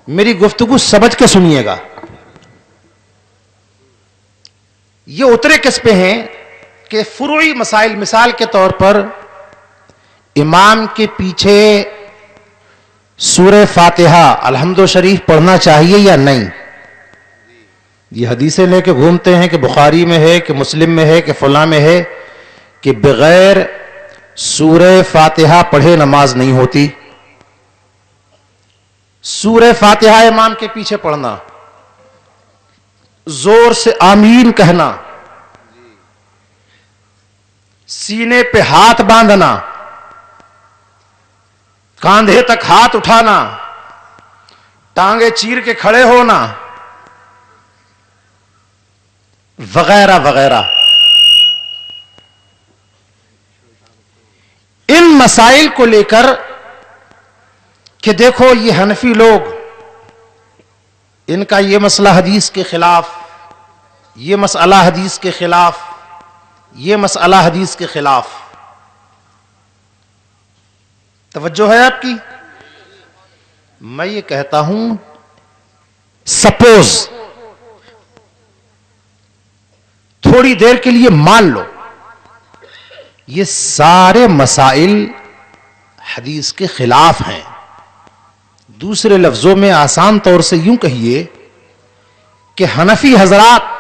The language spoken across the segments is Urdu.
میری گفتگو سمجھ کے سنیے گا. یہ اترے کس پہ ہیں کہ فروعی مسائل، مثال کے طور پر امام کے پیچھے سورہ فاتحہ الحمد شریف پڑھنا چاہیے یا نہیں. یہ حدیثیں لے کے گھومتے ہیں کہ بخاری میں ہے، کہ مسلم میں ہے، کہ فلاں میں ہے کہ بغیر سورہ فاتحہ پڑھے نماز نہیں ہوتی. سورہ فاتحہ امام کے پیچھے پڑھنا، زور سے آمین کہنا، سینے پہ ہاتھ باندھنا، کاندھے تک ہاتھ اٹھانا، ٹانگیں چیر کے کھڑے ہونا وغیرہ وغیرہ، ان مسائل کو لے کر کہ دیکھو یہ حنفی لوگ، ان کا یہ مسئلہ حدیث کے خلاف، یہ مسئلہ حدیث کے خلاف، یہ مسئلہ حدیث کے خلاف. توجہ ہے آپ کی؟ میں یہ کہتا ہوں سپوز تھوڑی دیر کے لیے مان لو یہ سارے مسائل حدیث کے خلاف ہیں. دوسرے لفظوں میں آسان طور سے یوں کہیے کہ حنفی حضرات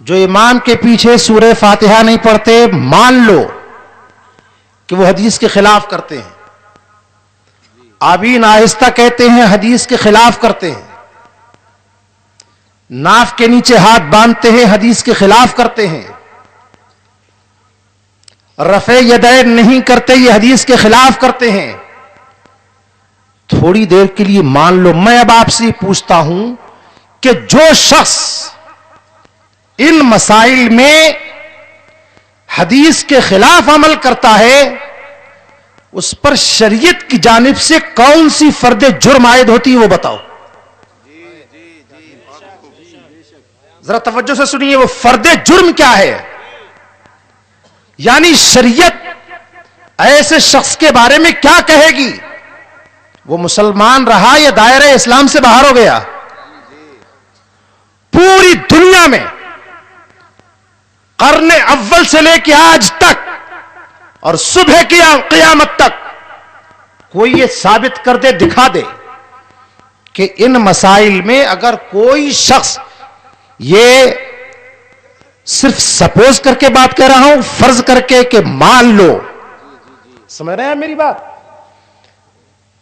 جو امام کے پیچھے سورہ فاتحہ نہیں پڑھتے، مان لو کہ وہ حدیث کے خلاف کرتے ہیں. آمین آہستہ کہتے ہیں، حدیث کے خلاف کرتے ہیں. ناف کے نیچے ہاتھ باندھتے ہیں، حدیث کے خلاف کرتے ہیں. رفع یدین نہیں کرتے، یہ حدیث کے خلاف کرتے ہیں. تھوڑی دیر کے لیے مان لو، میں اب آپ سے پوچھتا ہوں کہ جو شخص ان مسائل میں حدیث کے خلاف عمل کرتا ہے اس پر شریعت کی جانب سے کون سی فرد جرم عائد ہوتی ہے وہ بتاؤ. ذرا توجہ سے سنیے، وہ فرد جرم کیا ہے؟ یعنی شریعت ایسے شخص کے بارے میں کیا کہے گی؟ وہ مسلمان رہا یا دائرہ اسلام سے باہر ہو گیا؟ پوری دنیا میں قرن اول سے لے کے آج تک اور صبح کی قیامت تک کوئی یہ ثابت کر دے، دکھا دے کہ ان مسائل میں اگر کوئی شخص، یہ صرف سپوز کر کے بات کر رہا ہوں، فرض کر کے کہ مان لو، سمجھ رہے ہیں میری بات،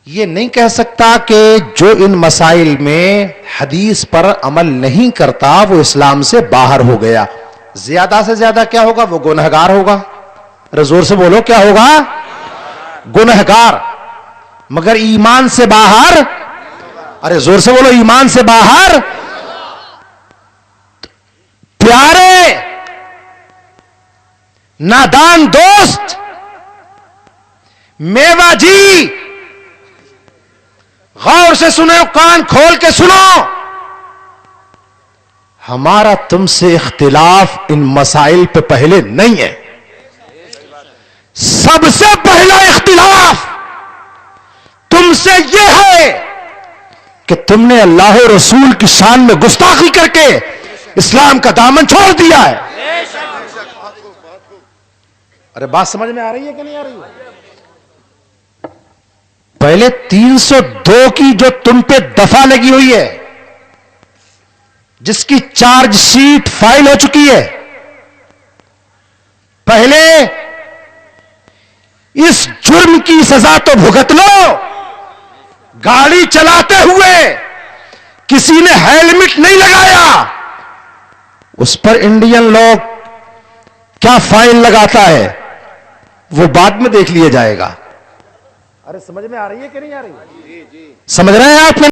یہ نہیں کہہ سکتا کہ جو ان مسائل میں حدیث پر عمل نہیں کرتا وہ اسلام سے باہر ہو گیا. زیادہ سے زیادہ کیا ہوگا؟ وہ گنہگار ہوگا. ارے زور سے بولو، کیا ہوگا؟ گنہگار. مگر ایمان سے باہر، ارے زور سے بولو، ایمان سے باہر. پیارے نادان دوست، میوا جی، غور سے سنو، کان کھول کے سنو. ہمارا تم سے اختلاف ان مسائل پہ پہلے نہیں ہے. سب سے پہلا اختلاف تم سے یہ ہے کہ تم نے اللہ و رسول کی شان میں گستاخی کر کے اسلام کا دامن چھوڑ دیا ہے. ارے بات سمجھ میں آ رہی ہے کہ نہیں آ رہی ہے؟ پہلے 302 کی جو تم پہ دفعہ لگی ہوئی ہے، جس کی چارج شیٹ فائل ہو چکی ہے، پہلے اس جرم کی سزا تو بھگت لو. گاڑی چلاتے ہوئے کسی نے ہیلمٹ نہیں لگایا، اس پر انڈین لوگ کیا فائن لگاتا ہے وہ بعد میں دیکھ لیا جائے گا. ارے سمجھ میں آ رہی ہے کہ نہیں آ رہی؟ سمجھ رہے ہیں آپ؟